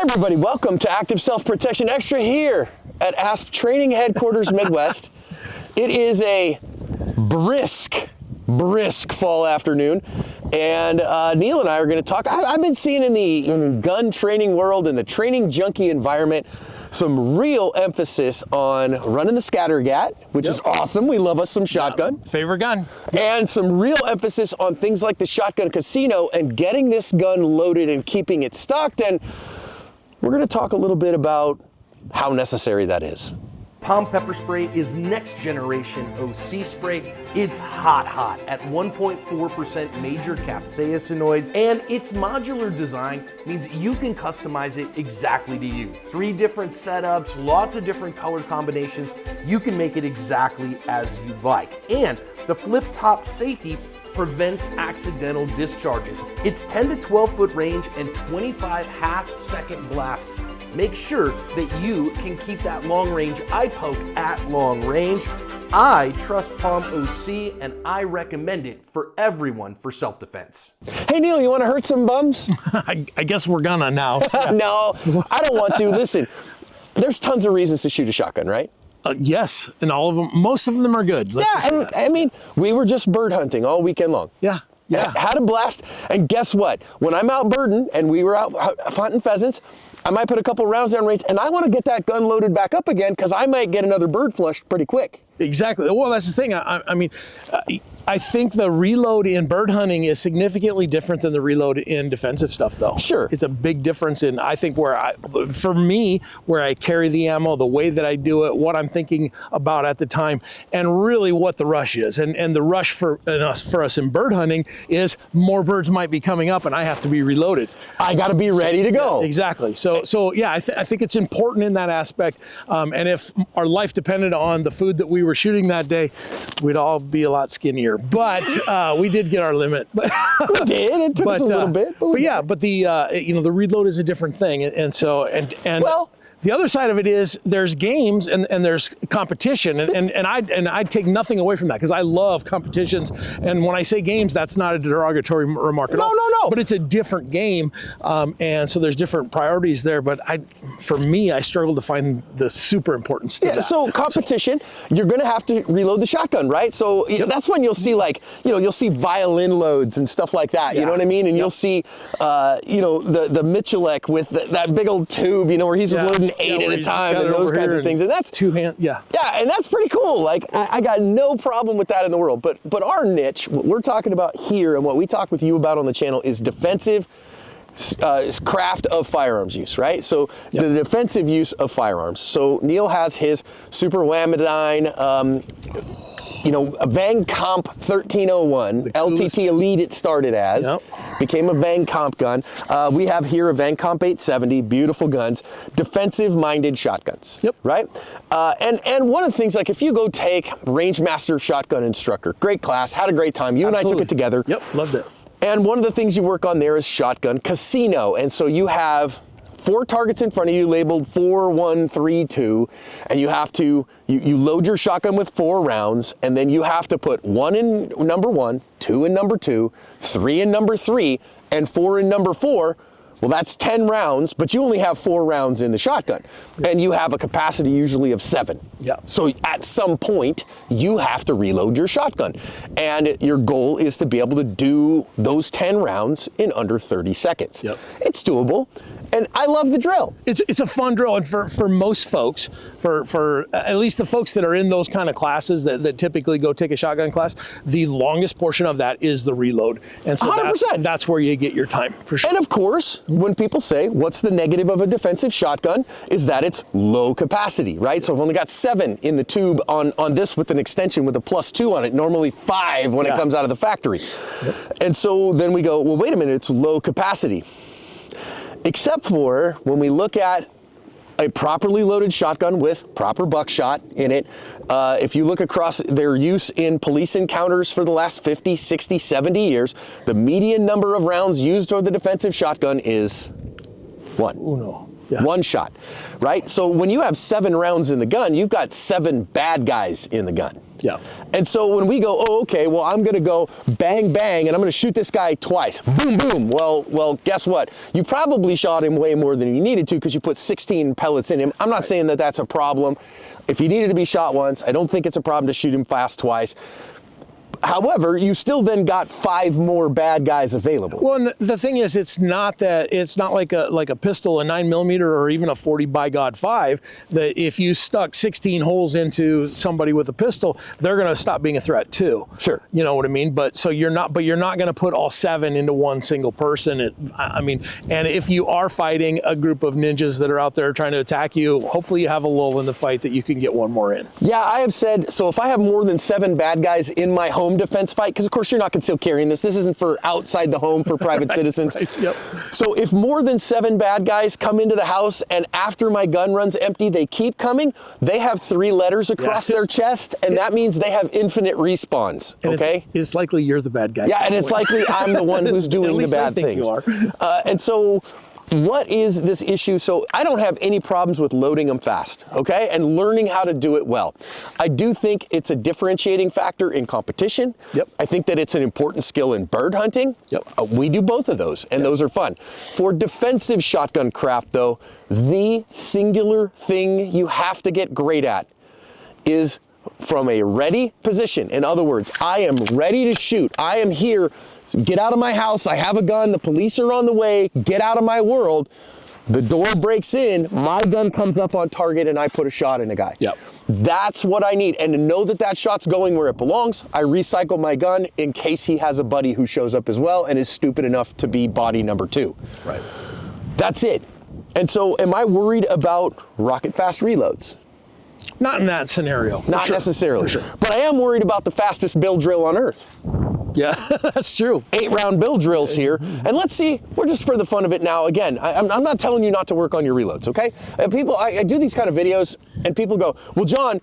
everybody, welcome to Active Self-Protection Extra here at ASP Training Headquarters Midwest. It is a brisk fall afternoon, and Neil and I are going to talk. I've been seeing in the gun training world, in the training junkie environment, some real emphasis on running the Scattergat, which is awesome. We love us some shotgun. Favorite gun. And some real emphasis on things like the Shotgun Casino and getting this gun loaded and keeping it stocked. And we're going to talk a little bit about how necessary that is. Palm pepper spray is next generation OC spray. It's hot at 1.4% major capsaicinoids, and its modular design means you can customize it exactly to you. 3 different setups, lots of different color combinations. You can make it exactly as you like. And the flip top safety prevents accidental discharges. It's 10 to 12 foot range and 25 half-second blasts. Make sure that you can keep that long range eye poke at long range. I trust Palm OC, and I recommend it for everyone for self-defense. Hey Neil, you want to hurt some bums? I guess we're gonna now. No, I don't want to. Listen, there's tons of reasons to shoot a shotgun, right? Yes, and all of them, most of them are good. I mean, we were just bird hunting all weekend long. Yeah. Had a blast, and guess what? When I'm out birding and we were out hunting pheasants, I might put a couple rounds down range, and I want to get that gun loaded back up again because I might get another bird flushed pretty quick. Exactly. Well, that's the thing. I think the reload in bird hunting is significantly different than the reload in defensive stuff, though. Sure. It's a big difference in, I think, where I carry the ammo, the way that I do it, what I'm thinking about at the time, and really what the rush is. And the rush for us in bird hunting is more birds might be coming up, and I have to be reloaded. I got to be ready to go. Exactly. So yeah, I think it's important in that aspect. And if our life depended on the food that we were shooting that day, we'd all be a lot skinnier. But we did get our limit. We did. It took us a little bit. But the reload is a different thing, and well. The other side of it is there's games and there's competition, and I take nothing away from that because I love competitions. And when I say games, that's not a derogatory remark at all. No. But it's a different game, and so there's different priorities there. But for me, I struggle to find the super importance to that. So competition, you're going to have to reload the shotgun, right? So that's when you'll see you'll see violin loads and stuff like that. You know what I mean? And you'll see the Michalek with that big old tube, where he's loading 8 at a time and those kinds of things. And that's two-hand, Yeah, and that's pretty cool. Like, I got no problem with that in the world. But our niche, what we're talking about here and what we talk with you about on the channel is defensive craft of firearms use, right? So the defensive use of firearms. So Neil has his Super Whamadine, a Vang Comp 1301, LTT Elite it started as, became a Vang Comp gun. We have here a Vang Comp 870, beautiful guns, defensive-minded shotguns, right? And one of the things, like if you go take Rangemaster Shotgun Instructor, great class, had a great time. You and I took it together. Yep, loved it. And one of the things you work on there is Shotgun Casino. And so you have 4 targets in front of you labeled 4, 1, 3, 2, and you have to, you load your shotgun with 4 rounds, and then you have to put 1 in number 1, 2 in number 2, 3 in number 3, and 4 in number 4. Well, that's 10 rounds, but you only have 4 rounds in the shotgun, and you have a capacity usually of 7. So at some point, you have to reload your shotgun, and your goal is to be able to do those 10 rounds in under 30 seconds. It's doable, and I love the drill. It's a fun drill, and for most folks, for at least the folks that are in those kind of classes that typically go take a shotgun class, the longest portion of that is the reload, and so 100%. That's where you get your time, for sure. And of course, when people say, what's the negative of a defensive shotgun, is that it's low capacity, right? So I've only got 7 in the tube on this with an extension with a +2 on it, normally 5 when it comes out of the factory. And so then we go, well, wait a minute, it's low capacity. Except for when we look at a properly loaded shotgun with proper buckshot in it. If you look across their use in police encounters for the last 50, 60, 70 years, the median number of rounds used for the defensive shotgun is 1. Uno. 1 shot, right? So when you have 7 rounds in the gun, you've got 7 bad guys in the gun. Yeah. And so when we go, oh, okay, well, I'm gonna go bang, bang, and I'm gonna shoot this guy twice. Boom, boom. Well, guess what? You probably shot him way more than you needed to because you put 16 pellets in him. I'm not saying that that's a problem. If he needed to be shot once, I don't think it's a problem to shoot him fast twice. However, you still then got 5 more bad guys available. Well, and the thing is, it's not like a pistol, a 9mm, or even a 40 by God 5. That if you stuck 16 holes into somebody with a pistol, they're going to stop being a threat too. Sure. You know what I mean? But you're not going to put all 7 into one single person. And if you are fighting a group of ninjas that are out there trying to attack you, hopefully you have a lull in the fight that you can get one more in. Yeah, I have said, so if I have more than 7 bad guys in my home defense fight, because of course you're not concealed carrying this. This isn't for outside the home for private citizens. Right, yep. So if more than 7 bad guys come into the house and after my gun runs empty, they keep coming, they have 3 letters across their chest, and that means they have infinite respawns, And okay? It's likely you're the bad guy. Yeah, and it's likely I'm the one who's doing the bad things. And so what is this issue? So I don't have any problems with loading them fast, okay? And learning how to do it well. I do think it's a differentiating factor in competition. Yep. I think that it's an important skill in bird hunting. Yep. We do both of those, and those are fun. For defensive shotgun craft, though, the singular thing you have to get great at is from a ready position. In other words, I am ready to shoot. I am here. Get out of my house. I have a gun. The police are on the way. Get out of my world. The door breaks in. My gun comes up on target, and I put a shot in a guy. Yep. That's what I need. And to know that that shot's going where it belongs, I recycle my gun in case he has a buddy who shows up as well and is stupid enough to be body number 2. Right. That's it. And so am I worried about rocket fast reloads? Not in that scenario. Not necessarily. For sure. But I am worried about the fastest bill drill on earth. Yeah, that's true. 8-round bill drills here. And let's see, we're just for the fun of it now. Again, I'm not telling you not to work on your reloads, okay? People, I do these kind of videos and people go, well, John,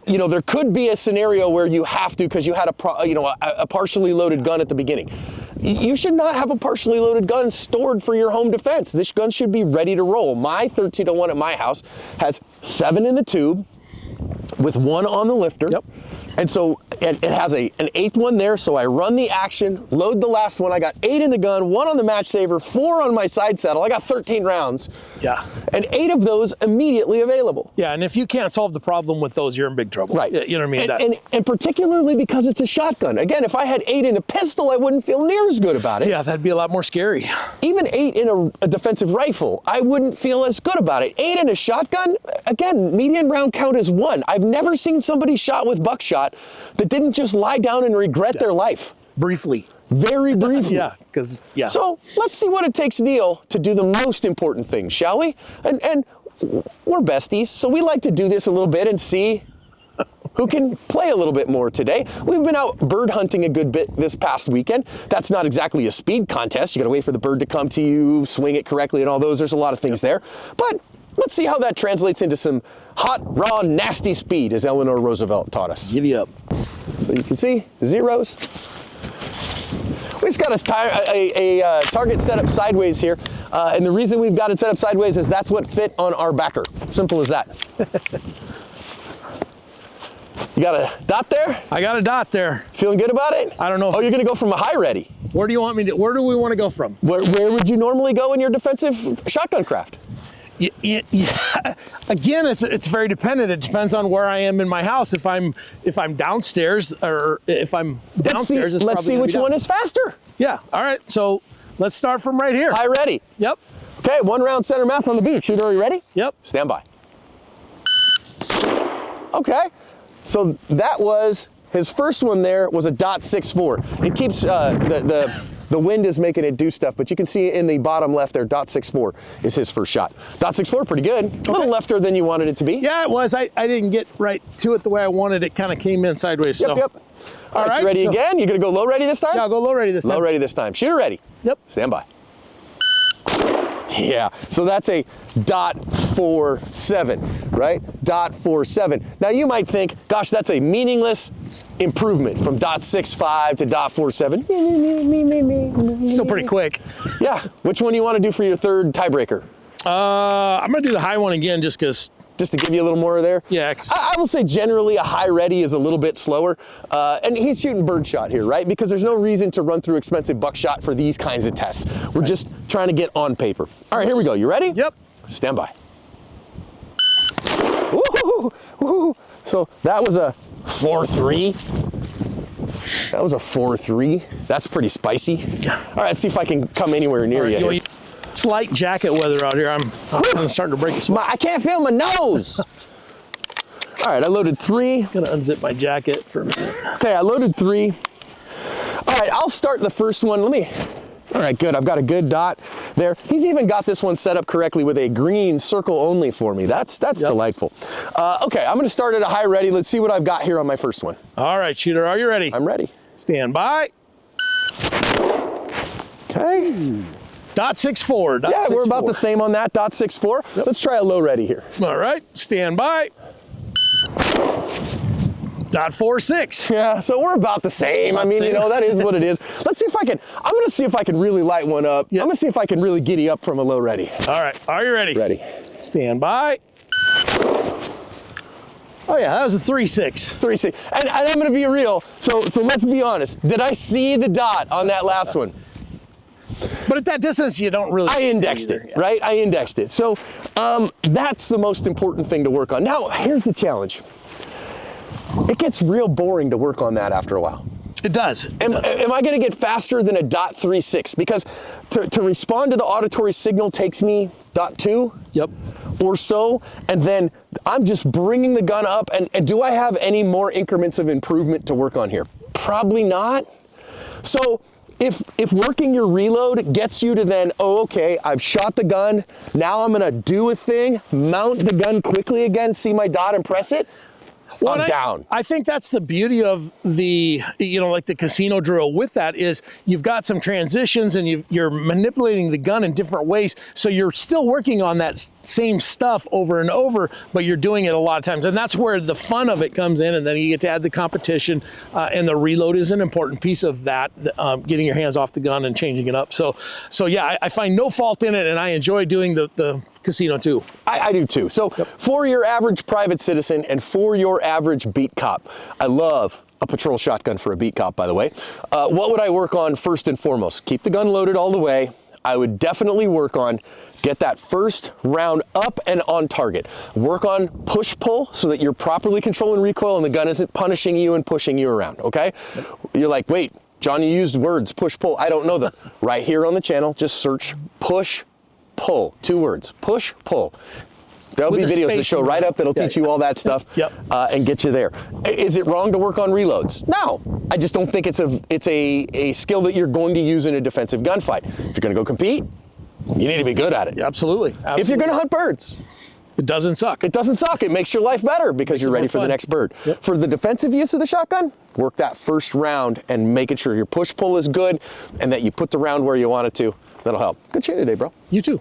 you know, there could be a scenario where you have to because you had a partially loaded gun at the beginning. You should not have a partially loaded gun stored for your home defense. This gun should be ready to roll. My 1301 at my house has 7 in the tube with 1 on the lifter. Yep. And so it has an 8th one there, so I run the action, load the last one. I got 8 in the gun, 1 on the match saver, 4 on my side saddle. I got 13 rounds. Yeah. And 8 of those immediately available. Yeah, and if you can't solve the problem with those, you're in big trouble. Right. You know what I mean? And particularly because it's a shotgun. Again, if I had 8 in a pistol, I wouldn't feel near as good about it. Yeah, that'd be a lot more scary. Even 8 in a defensive rifle, I wouldn't feel as good about it. 8 in a shotgun, again, median round count is 1. I've never seen somebody shot with buckshot that didn't just lie down and regret their life. Briefly. Very briefly. Yeah, because, yeah. So let's see what it takes, Neil, to do the most important thing, shall we? And we're besties, so we like to do this a little bit and see who can play a little bit more today. We've been out bird hunting a good bit this past weekend. That's not exactly a speed contest. You gotta wait for the bird to come to you, swing it correctly and all those. There's a lot of things there. But let's see how that translates into some hot, raw, nasty speed, as Eleanor Roosevelt taught us. Giddy up. So you can see the zeros. We just got a target set up sideways here. And the reason we've got it set up sideways is that's what fit on our backer. Simple as that. You got a dot there? I got a dot there. Feeling good about it? I don't know. Oh, you're gonna go from a high ready. Where do you want me to, where do we want to go from? Where would you normally go in your defensive shotgun craft? Yeah. Again, it's very dependent. It depends on where I am in my house. If I'm downstairs, or if I'm downstairs, let's see which one is faster. Yeah. All right. So let's start from right here. High ready. Yep. Okay, 1 round center mass on the beach. Shooter, are you ready? Yep. Stand by. Okay. So that was his first one. There was a .64. It keeps the wind is making it do stuff, but you can see in the bottom left there, .64 is his first shot. .64, pretty good. A little lefter than you wanted it to be. Yeah, it was. I didn't get right to it the way I wanted. It kind of came in sideways. Yep, so. yep. All right, you ready again? You're gonna go low ready this time? Yeah, I'll go low ready this time. Low ready this time. Shooter ready. Yep. Stand by. Yeah, so that's a .47, right? .47. Now you might think, gosh, that's a meaningless improvement from .65 to .47. Still pretty quick. Yeah, which one do you want to do for your third tiebreaker? I'm gonna do the high one again, just because just to give you a little more there. Yeah. I will say generally a high ready is a little bit slower. And he's shooting birdshot here, right? Because there's no reason to run through expensive buckshot for these kinds of tests. We're just trying to get on paper. All right, here we go. You ready? Yep. Stand by. Woo-hoo, woo-hoo. So that was a 4.3. That was a 4.3. That's pretty spicy. All right, let's see if I can come anywhere near you. Here. It's light jacket weather out here. I'm starting to break it. I can't feel my nose. All right, I loaded 3. I'm gonna unzip my jacket for a minute. Okay, I loaded 3. All right, I'll start the first one. All right, good. I've got a good dot there. He's even got this one set up correctly with a green circle only for me. That's delightful. Okay, I'm gonna start at a high ready. Let's see what I've got here on my first one. All right, shooter, are you ready? I'm ready. Stand by. Okay. .64. Yeah, we're about the same on that, .64. Yep. Let's try a low ready here. All right, stand by. .46. Yeah, so we're about the same. I mean, you know, that is what it is. Let's see if I'm gonna see if I can really light one up. Yep. I'm gonna see if I can really giddy up from a low ready. All right, are you ready? Ready. Stand by. Oh yeah, that was a 3.6. 3.6, and I'm gonna be real, so let's be honest. Did I see the dot on that last one? But at that distance, you don't really. I indexed it, right? I indexed it. So that's the most important thing to work on. Now, here's the challenge. It gets real boring to work on that after a while. It does. Am I going to get faster than a .36? Because to respond to the auditory signal takes me .2 yep. or so, and then I'm just bringing the gun up, and do I have any more increments of improvement to work on here? Probably not. So if working your reload gets you to then, oh, okay, I've shot the gun, now I'm going to do a thing, mount the gun quickly again, see my dot and press it, well, I'm down. I think that's the beauty of the, like the casino drill with that is you've got some transitions and you're manipulating the gun in different ways. So you're still working on that same stuff over and over, but you're doing it a lot of times. And that's where the fun of it comes in. And then you get to add the competition and the reload is an important piece of that, getting your hands off the gun and changing it up. So yeah, I find no fault in it and I enjoy doing the casino too. I do too. So for your average private citizen and for your average beat cop, I love a patrol shotgun for a beat cop, by the way. What would I work on first and foremost? Keep the gun loaded all the way. I would definitely work on get that first round up and on target. Work on push-pull so that you're properly controlling recoil and the gun isn't punishing you and pushing you around, okay? You're like, wait, John, you used words, push-pull. I don't know them. Right here on the channel, just search push, pull, 2 words, push, pull. There'll be videos that show right up that'll teach you all that stuff and get you there. Is it wrong to work on reloads? No, I just don't think it's a skill that you're going to use in a defensive gunfight. If you're gonna go compete, you need to be good at it. Absolutely. If you're gonna hunt birds, it doesn't suck. It doesn't suck. It makes your life better because you're ready for the next bird. Yep. For the defensive use of the shotgun, work that first round and making sure your push-pull is good and that you put the round where you want it to. That'll help. Good shooting today, bro. You too.